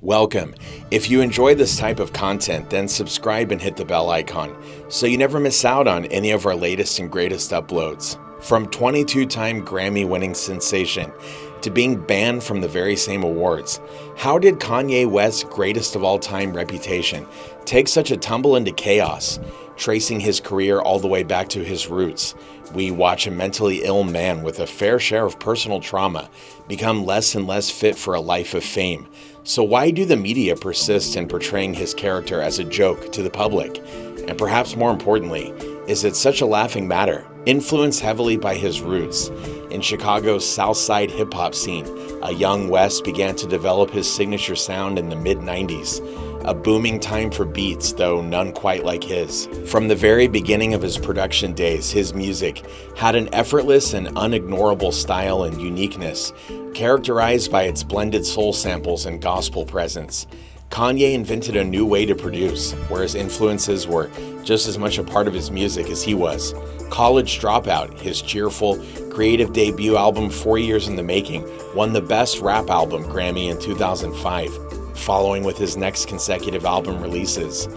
Welcome. If you enjoy this type of content, then subscribe and hit the bell icon so you never miss out on any of our latest and greatest uploads. From 22-time Grammy-winning sensation to being banned from the very same awards, how did Kanye West's greatest of all time reputation take such a tumble into chaos? Tracing his career all the way back to his roots, we watch a mentally ill man with a fair share of personal trauma become less and less fit for a life of fame. So why do the media persist in portraying his character as a joke to the public? And perhaps more importantly, is it such a laughing matter? Influenced heavily by his roots, in Chicago's South Side hip-hop scene, a young West began to develop his signature sound in the mid-90s. A booming time for beats, though none quite like his. From the very beginning of his production days, his music had an effortless and unignorable style and uniqueness, characterized by its blended soul samples and gospel presence. Kanye invented a new way to produce, where his influences were just as much a part of his music as he was. College Dropout, his cheerful, creative debut album 4 years in the making, won the Best Rap Album Grammy in 2005. Following with his next consecutive album releases.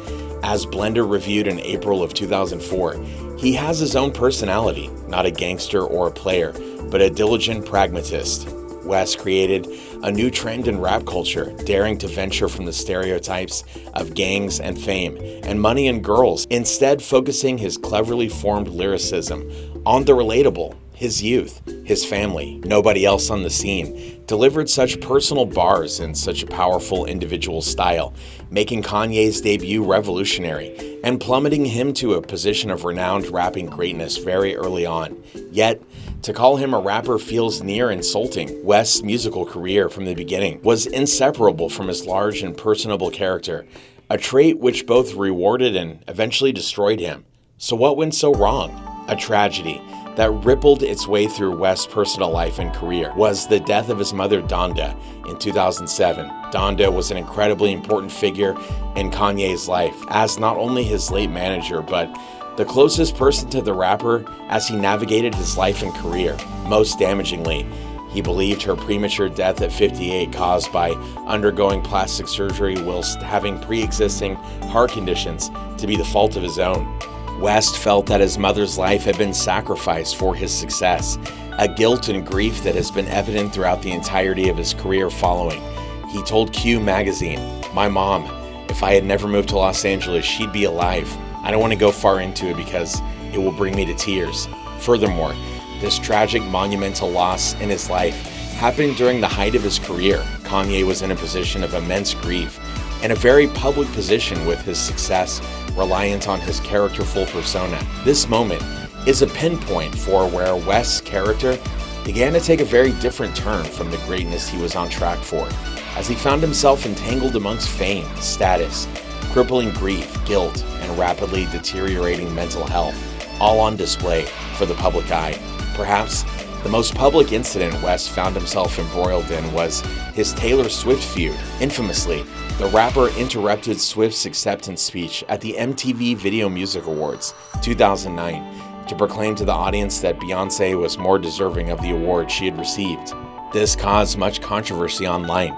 As Blender reviewed in April of 2004, he has his own personality, not a gangster or a player, but a diligent pragmatist. West created a new trend in rap culture, daring to venture from the stereotypes of gangs and fame and money and girls, instead focusing his cleverly formed lyricism on the relatable, his youth, his family. Nobody else on the scene delivered such personal bars in such a powerful individual style, making Kanye's debut revolutionary and plummeting him to a position of renowned rapping greatness very early on. Yet, to call him a rapper feels near insulting. West's musical career from the beginning was inseparable from his large and personable character, a trait which both rewarded and eventually destroyed him. So what went so wrong? A tragedy that rippled its way through West's personal life and career was the death of his mother, Donda, in 2007. Donda was an incredibly important figure in Kanye's life, as not only his late manager, but the closest person to the rapper as he navigated his life and career. Most damagingly, he believed her premature death at 58 caused by undergoing plastic surgery whilst having pre-existing heart conditions to be the fault of his own. West felt that his mother's life had been sacrificed for his success, a guilt and grief that has been evident throughout the entirety of his career following. He told Q magazine, "My mom, if I had never moved to Los Angeles, she'd be alive. I don't want to go far into it because it will bring me to tears." Furthermore, this tragic monumental loss in his life happened during the height of his career. Kanye was in a position of immense grief and a very public position with his success reliant on his characterful persona. This moment is a pinpoint for where West's character began to take a very different turn from the greatness he was on track for, as he found himself entangled amongst fame, status, crippling grief, guilt, and rapidly deteriorating mental health, all on display for the public eye. Perhaps the most public incident West found himself embroiled in was his Taylor Swift feud. Infamously, the rapper interrupted Swift's acceptance speech at the MTV Video Music Awards 2009 to proclaim to the audience that Beyoncé was more deserving of the award she had received. This caused much controversy online,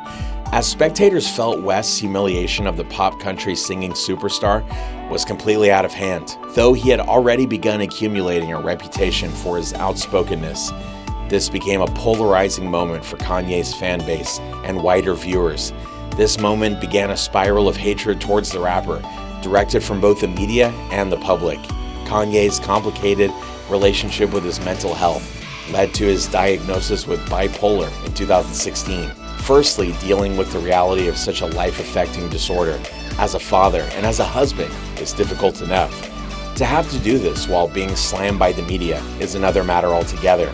as spectators felt West's humiliation of the pop country singing superstar was completely out of hand. Though he had already begun accumulating a reputation for his outspokenness, this became a polarizing moment for Kanye's fan base and wider viewers. This moment began a spiral of hatred towards the rapper, directed from both the media and the public. Kanye's complicated relationship with his mental health led to his diagnosis with bipolar in 2016. Firstly, dealing with the reality of such a life-affecting disorder as a father and as a husband is difficult enough. To have to do this while being slammed by the media is another matter altogether.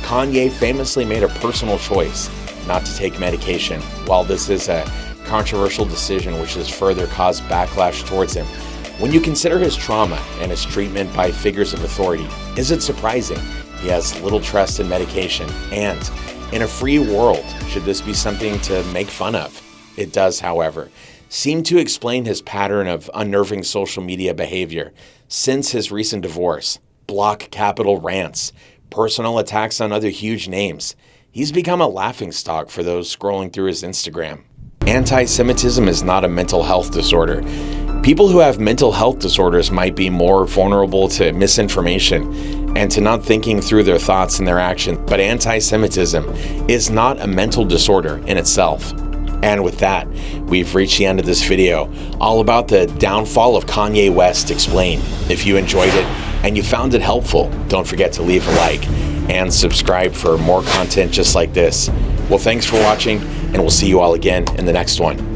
Kanye famously made a personal choice not to take medication. While this is a controversial decision which has further caused backlash towards him, when you consider his trauma and his treatment by figures of authority, is it surprising he has little trust in medication? And in a free world, should this be something to make fun of? It does, however, seem to explain his pattern of unnerving social media behavior since his recent divorce. Block capital rants, personal attacks on other huge names. He's become a laughingstock for those scrolling through his Instagram. anti-Semitism is not a mental health disorder. People who have mental health disorders might be more vulnerable to misinformation and to not thinking through their thoughts and their actions, but anti-Semitism is not a mental disorder in itself. And with that, we've reached the end of this video, all about the downfall of Kanye West explained. If you enjoyed it and you found it helpful, don't forget to leave a like and subscribe for more content just like this. Well, thanks for watching, and we'll see you all again in the next one.